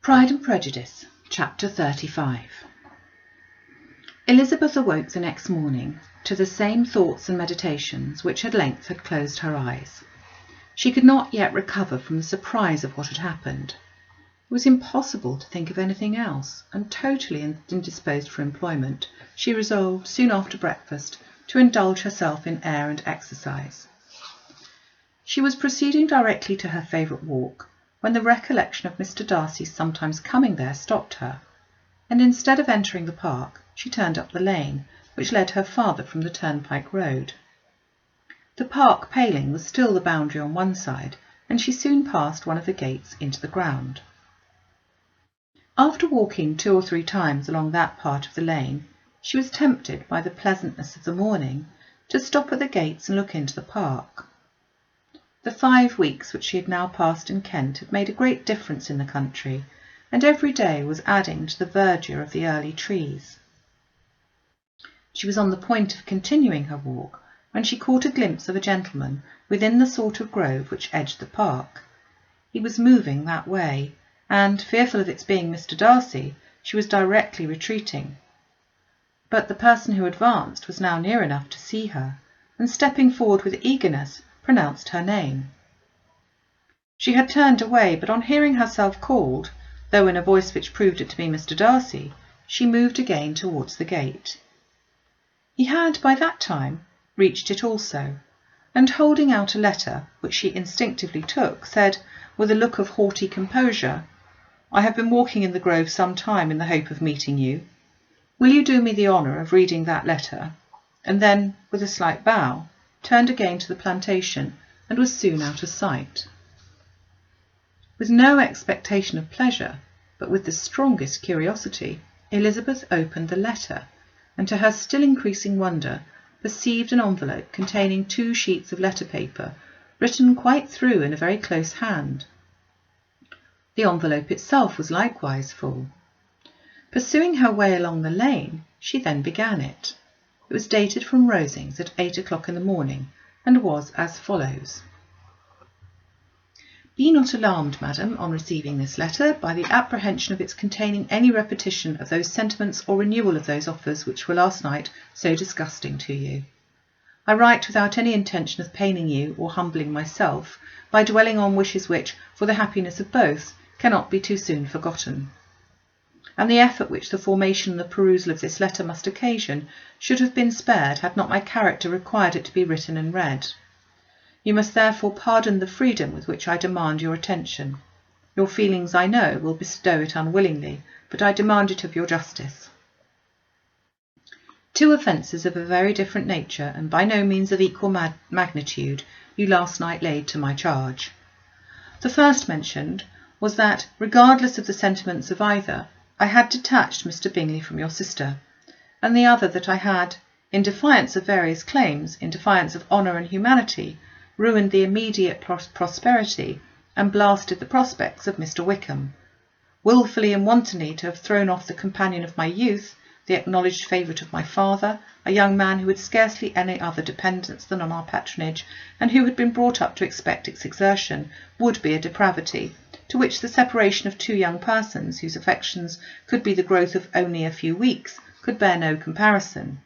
Pride and Prejudice, Chapter 35. Elizabeth awoke the next morning to the same thoughts and meditations which at length had closed her eyes. She could not yet recover from the surprise of what had happened. It was impossible to think of anything else, and totally indisposed for employment, she resolved, soon after breakfast, to indulge herself in air and exercise. She was proceeding directly to her favourite walk, when the recollection of Mr Darcy's sometimes coming there stopped her, and instead of entering the park, she turned up the lane, which led her farther from the turnpike road. The park paling was still the boundary on one side, and she soon passed one of the gates into the ground. After walking 2 or 3 times along that part of the lane, she was tempted by the pleasantness of the morning to stop at the gates and look into the park. The 5 weeks which she had now passed in Kent had made a great difference in the country, and every day was adding to the verdure of the early trees. She was on the point of continuing her walk when she caught a glimpse of a gentleman within the sort of grove which edged the park. He was moving that way, and, fearful of its being Mr Darcy, she was directly retreating. But the person who advanced was now near enough to see her, and stepping forward with eagerness, pronounced her name. She had turned away, but on hearing herself called, though in a voice which proved it to be Mr Darcy, she moved again towards the gate. He had by that time reached it also, and holding out a letter, which she instinctively took, said, with a look of haughty composure, "I have been walking in the grove some time in the hope of meeting you. Will you do me the honour of reading that letter?" And then, with a slight bow, turned again to the plantation, and was soon out of sight. With no expectation of pleasure, but with the strongest curiosity, Elizabeth opened the letter, and to her still increasing wonder perceived an envelope containing 2 sheets of letter paper, written quite through in a very close hand. The envelope itself was likewise full. Pursuing her way along the lane, she then began it. It was dated from Rosings at 8 o'clock in the morning, and was as follows: "Be not alarmed, madam, on receiving this letter, by the apprehension of its containing any repetition of those sentiments or renewal of those offers which were last night so disgusting to you. I write without any intention of paining you or humbling myself, by dwelling on wishes which, for the happiness of both, cannot be too soon forgotten. And the effort which the formation and the perusal of this letter must occasion should have been spared had not my character required it to be written and read. You must therefore pardon the freedom with which I demand your attention. Your feelings, I know, will bestow it unwillingly, but I demand it of your justice. 2 offences of a very different nature, and by no means of equal magnitude, you last night laid to my charge. The first mentioned was that, regardless of the sentiments of either, I had detached Mr Bingley from your sister, and the other that I had, in defiance of various claims, in defiance of honour and humanity, ruined the immediate prosperity and blasted the prospects of Mr Wickham, wilfully and wantonly to have thrown off the companion of my youth, the acknowledged favourite of my father, a young man who had scarcely any other dependence than on our patronage, and who had been brought up to expect its exertion, would be a depravity, to which the separation of 2 young persons, whose affections could be the growth of only a few weeks, could bear no comparison.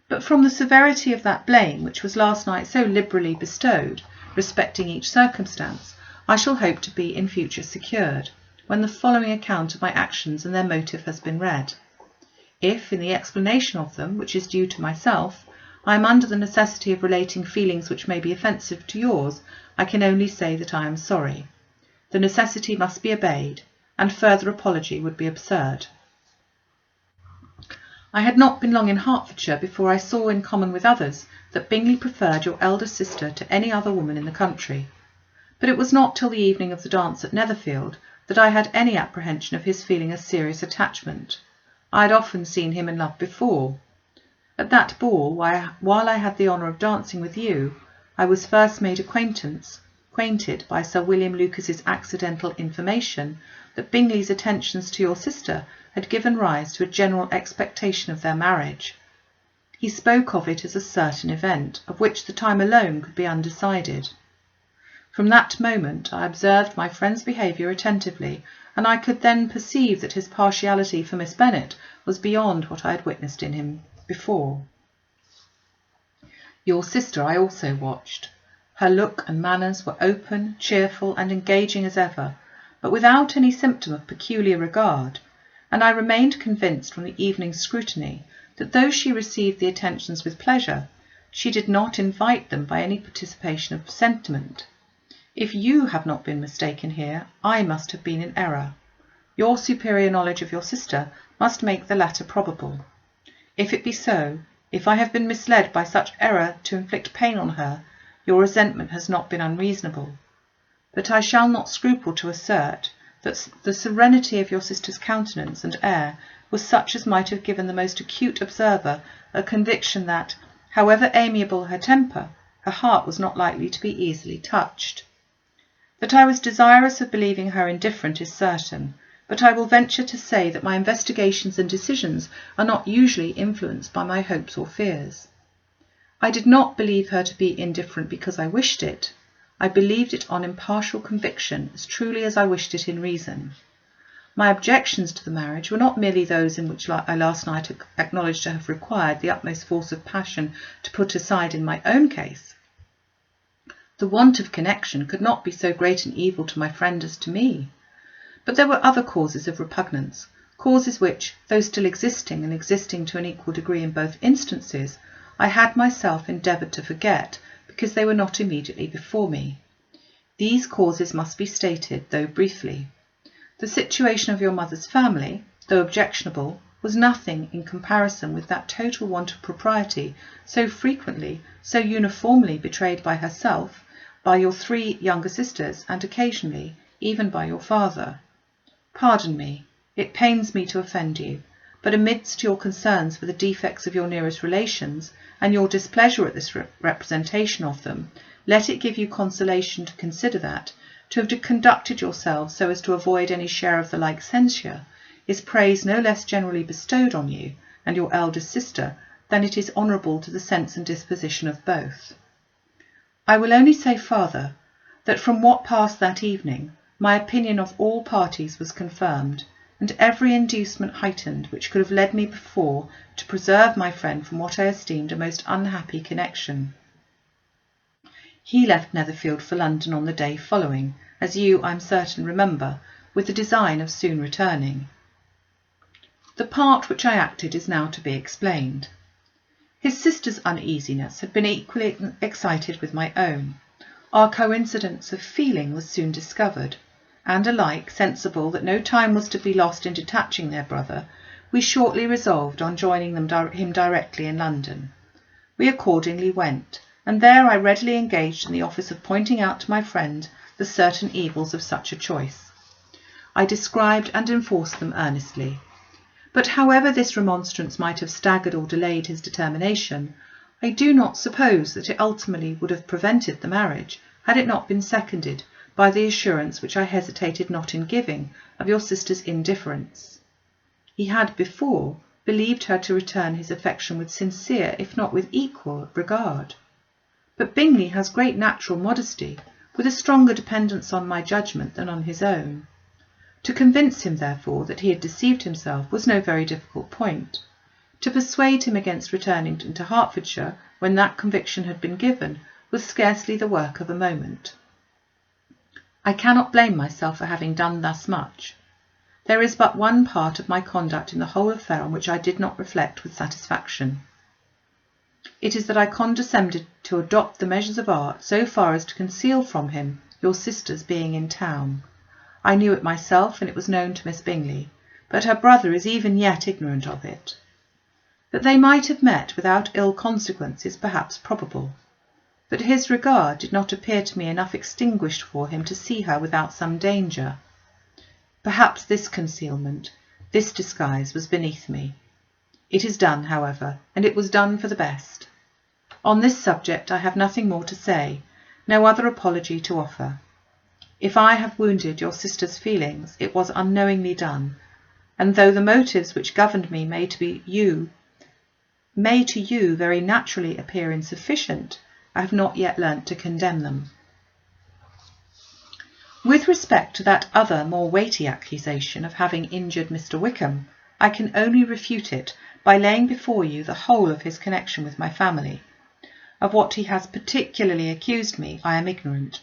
But from the severity of that blame which was last night so liberally bestowed, respecting each circumstance, I shall hope to be in future secured, when the following account of my actions and their motive has been read. If, in the explanation of them, which is due to myself, I am under the necessity of relating feelings which may be offensive to yours, I can only say that I am sorry. The necessity must be obeyed, and further apology would be absurd. I had not been long in Hertfordshire before I saw, in common with others, that Bingley preferred your elder sister to any other woman in the country. But it was not till the evening of the dance at Netherfield that I had any apprehension of his feeling a serious attachment. I had often seen him in love before. At that ball, while I had the honour of dancing with you, I was first made acquainted by Sir William Lucas's accidental information that Bingley's attentions to your sister had given rise to a general expectation of their marriage. He spoke of it as a certain event, of which the time alone could be undecided. From that moment I observed my friend's behaviour attentively, and I could then perceive that his partiality for Miss Bennet was beyond what I had witnessed in him before. Your sister I also watched. Her look and manners were open, cheerful, and engaging as ever, but without any symptom of peculiar regard, and I remained convinced from the evening's scrutiny that though she received the attentions with pleasure, she did not invite them by any participation of sentiment. If you have not been mistaken here, I must have been in error. Your superior knowledge of your sister must make the latter probable. If it be so, if I have been misled by such error to inflict pain on her, your resentment has not been unreasonable. But I shall not scruple to assert that the serenity of your sister's countenance and air was such as might have given the most acute observer a conviction that, however amiable her temper, her heart was not likely to be easily touched. That I was desirous of believing her indifferent is certain, but I will venture to say that my investigations and decisions are not usually influenced by my hopes or fears. I did not believe her to be indifferent because I wished it. I believed it on impartial conviction as truly as I wished it in reason. My objections to the marriage were not merely those in which I last night acknowledged to have required the utmost force of passion to put aside in my own case. The want of connection could not be so great an evil to my friend as to me. But there were other causes of repugnance, causes which, though still existing and existing to an equal degree in both instances, I had myself endeavoured to forget because they were not immediately before me. These causes must be stated, though briefly. The situation of your mother's family, though objectionable, was nothing in comparison with that total want of propriety so frequently, so uniformly betrayed by herself, by your 3 younger sisters, and occasionally even by your father. Pardon me, it pains me to offend you, but amidst your concerns for the defects of your nearest relations, and your displeasure at this representation of them, let it give you consolation to consider that, to have conducted yourselves so as to avoid any share of the like censure, is praise no less generally bestowed on you and your eldest sister than it is honourable to the sense and disposition of both. I will only say farther, that from what passed that evening, my opinion of all parties was confirmed, and every inducement heightened which could have led me before to preserve my friend from what I esteemed a most unhappy connection. He left Netherfield for London on the day following, as you, I am certain, remember, with the design of soon returning. The part which I acted is now to be explained. His sister's uneasiness had been equally excited with my own. Our coincidence of feeling was soon discovered, and alike sensible that no time was to be lost in detaching their brother, we shortly resolved on joining him directly in London. We accordingly went, and there I readily engaged in the office of pointing out to my friend the certain evils of such a choice. I described and enforced them earnestly. But however this remonstrance might have staggered or delayed his determination, I do not suppose that it ultimately would have prevented the marriage, had it not been seconded by the assurance which I hesitated not in giving of your sister's indifference. He had before believed her to return his affection with sincere, if not with equal, regard. But Bingley has great natural modesty, with a stronger dependence on my judgment than on his own. To convince him, therefore, that he had deceived himself was no very difficult point. To persuade him against returning into Hertfordshire, when that conviction had been given, was scarcely the work of a moment. I cannot blame myself for having done thus much. There is but one part of my conduct in the whole affair on which I did not reflect with satisfaction. It is that I condescended to adopt the measures of art so far as to conceal from him your sister's being in town. I knew it myself, and it was known to Miss Bingley, but her brother is even yet ignorant of it. That they might have met without ill consequence is perhaps probable, but his regard did not appear to me enough extinguished for him to see her without some danger. Perhaps this concealment, this disguise, was beneath me. It is done, however, and it was done for the best. On this subject I have nothing more to say, no other apology to offer. If I have wounded your sister's feelings, it was unknowingly done, and though the motives which governed me may to you very naturally appear insufficient, I have not yet learnt to condemn them. With respect to that other more weighty accusation of having injured Mr Wickham, I can only refute it by laying before you the whole of his connection with my family. Of what he has particularly accused me I am ignorant,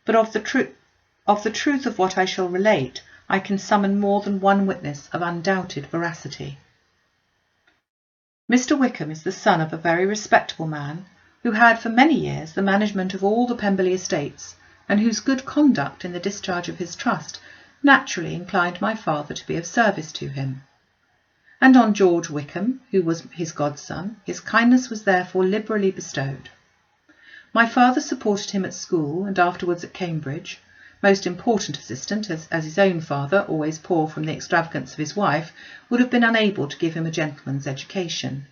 but of the truth of what I shall relate I can summon more than one witness of undoubted veracity. Mr Wickham is the son of a very respectable man, who had for many years the management of all the Pemberley estates, and whose good conduct in the discharge of his trust naturally inclined my father to be of service to him. And on George Wickham, who was his godson, his kindness was therefore liberally bestowed. My father supported him at school and afterwards at Cambridge, most important assistant, as his own father, always poor from the extravagance of his wife, would have been unable to give him a gentleman's education.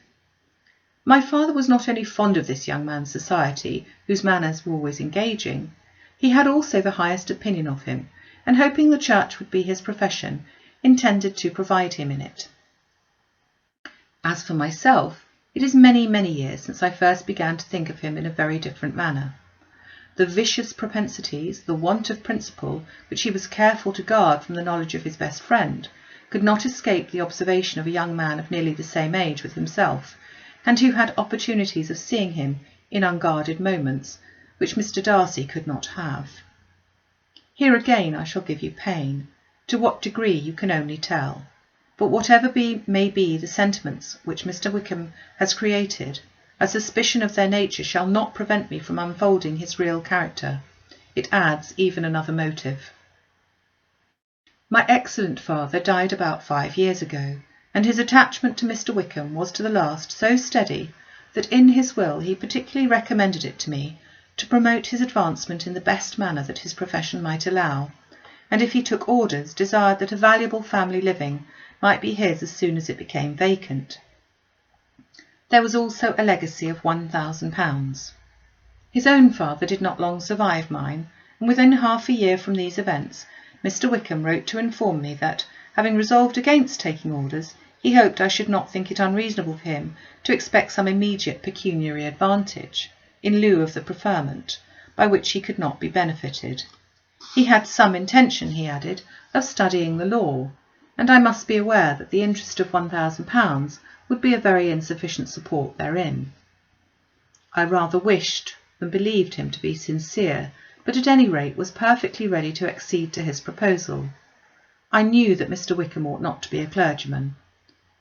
My father was not only fond of this young man's society, whose manners were always engaging, he had also the highest opinion of him, and hoping the church would be his profession, intended to provide him in it. As for myself, it is many, many years since I first began to think of him in a very different manner. The vicious propensities, the want of principle, which he was careful to guard from the knowledge of his best friend, could not escape the observation of a young man of nearly the same age with himself, and who had opportunities of seeing him in unguarded moments, which Mr Darcy could not have. Here again I shall give you pain, to what degree you can only tell, but whatever may be the sentiments which Mr Wickham has created, a suspicion of their nature shall not prevent me from unfolding his real character. It adds even another motive. My excellent father died about 5 years ago, and his attachment to Mr Wickham was to the last so steady that in his will he particularly recommended it to me to promote his advancement in the best manner that his profession might allow, and if he took orders, desired that a valuable family living might be his as soon as it became vacant. There was also a legacy of £1,000. His own father did not long survive mine, and within half a year from these events, Mr Wickham wrote to inform me that, having resolved against taking orders, he hoped I should not think it unreasonable for him to expect some immediate pecuniary advantage, in lieu of the preferment, by which he could not be benefited. He had some intention, he added, of studying the law, and I must be aware that the interest of £1,000 would be a very insufficient support therein. I rather wished than believed him to be sincere, but at any rate was perfectly ready to accede to his proposal. I knew that Mr Wickham ought not to be a clergyman.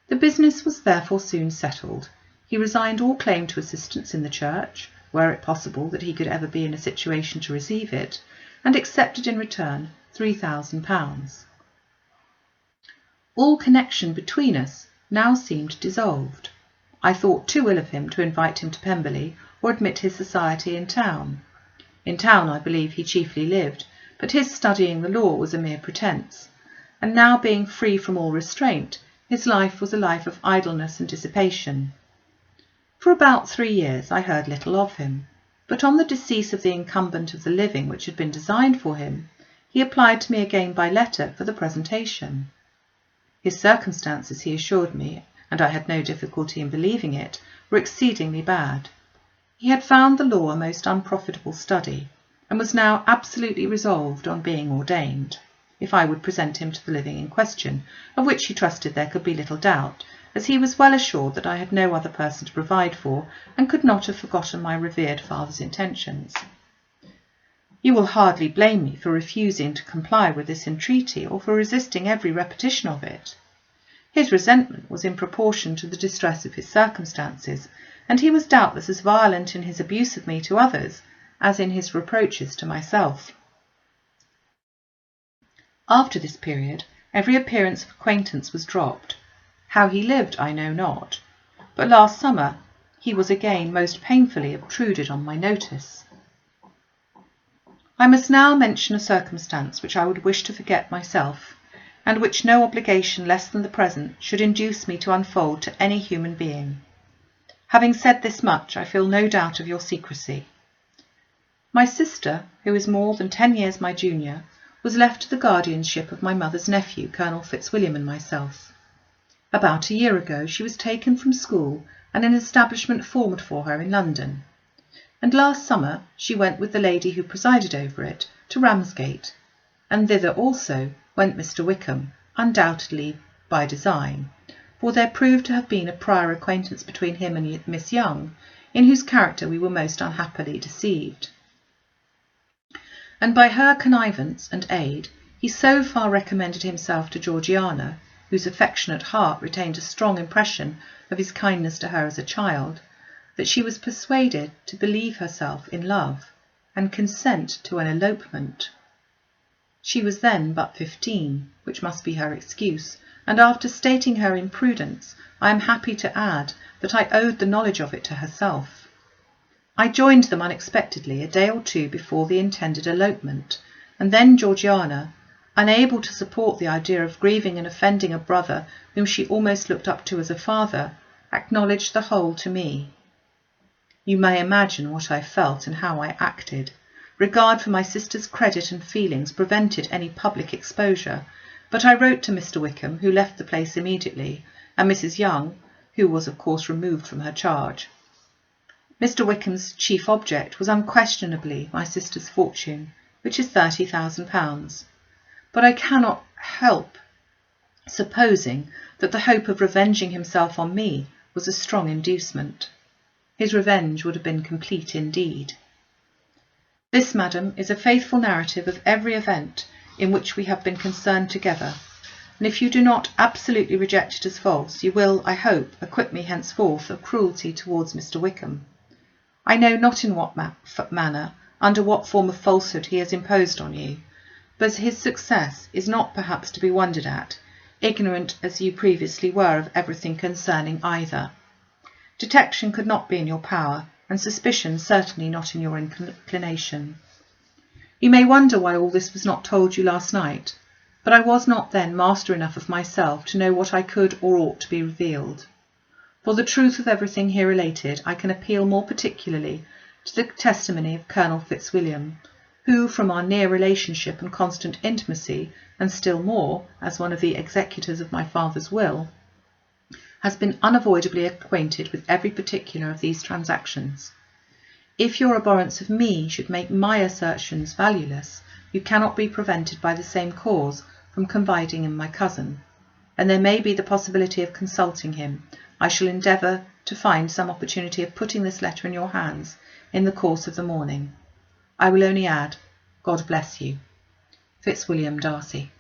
The business was therefore soon settled. He resigned all claim to assistance in the church, were it possible that he could ever be in a situation to receive it, and accepted in return £3,000. All connection between us now seemed dissolved. I thought too ill of him to invite him to Pemberley or admit his society in town. In town I believe he chiefly lived, but his studying the law was a mere pretence, and now being free from all restraint, his life was a life of idleness and dissipation. For about 3 years I heard little of him, but on the decease of the incumbent of the living which had been designed for him, he applied to me again by letter for the presentation. His circumstances, he assured me, and I had no difficulty in believing it, were exceedingly bad. He had found the law a most unprofitable study, and was now absolutely resolved on being ordained, if I would present him to the living in question, of which he trusted there could be little doubt, as he was well assured that I had no other person to provide for, and could not have forgotten my revered father's intentions. You will hardly blame me for refusing to comply with this entreaty, or for resisting every repetition of it. His resentment was in proportion to the distress of his circumstances, and he was doubtless as violent in his abuse of me to others as in his reproaches to myself. After this period, every appearance of acquaintance was dropped. How he lived I know not, but last summer he was again most painfully obtruded on my notice. I must now mention a circumstance which I would wish to forget myself, and which no obligation less than the present should induce me to unfold to any human being. Having said this much, I feel no doubt of your secrecy. My sister, who is more than 10 years my junior, was left to the guardianship of my mother's nephew, Colonel Fitzwilliam, and myself. About a year ago she was taken from school and an establishment formed for her in London, and last summer she went with the lady who presided over it to Ramsgate. and thither also went Mr Wickham, undoubtedly by design, for there proved to have been a prior acquaintance between him and Miss Young, in whose character we were most unhappily deceived. And by her connivance and aid he so far recommended himself to Georgiana, whose affectionate heart retained a strong impression of his kindness to her as a child, that she was persuaded to believe herself in love, and consent to an elopement. She was then but 15, which must be her excuse, and after stating her imprudence, I am happy to add that I owed the knowledge of it to herself. I joined them unexpectedly a day or two before the intended elopement, and then Georgiana, unable to support the idea of grieving and offending a brother whom she almost looked up to as a father, acknowledged the whole to me. You may imagine what I felt and how I acted. Regard for my sister's credit and feelings prevented any public exposure, but I wrote to Mr Wickham, who left the place immediately, and Mrs Young, who was of course removed from her charge. Mr Wickham's chief object was unquestionably my sister's fortune, which is £30,000, but I cannot help supposing that the hope of revenging himself on me was a strong inducement. His revenge would have been complete indeed. This, madam, is a faithful narrative of every event in which we have been concerned together, and if you do not absolutely reject it as false, you will, I hope, acquit me henceforth of cruelty towards Mr Wickham. I know not in what manner, under what form of falsehood he has imposed on you, but his success is not perhaps to be wondered at, ignorant as you previously were of everything concerning either. Detection could not be in your power, and suspicion certainly not in your inclination. You may wonder why all this was not told you last night, but I was not then master enough of myself to know what I could or ought to be revealed. For the truth of everything here related, I can appeal more particularly to the testimony of Colonel Fitzwilliam, who, from our near relationship and constant intimacy, and still more as one of the executors of my father's will, has been unavoidably acquainted with every particular of these transactions. If your abhorrence of me should make my assertions valueless, you cannot be prevented by the same cause from confiding in my cousin, and there may be the possibility of consulting him. I shall endeavour to find some opportunity of putting this letter in your hands in the course of the morning. I will only add, God bless you. Fitzwilliam Darcy.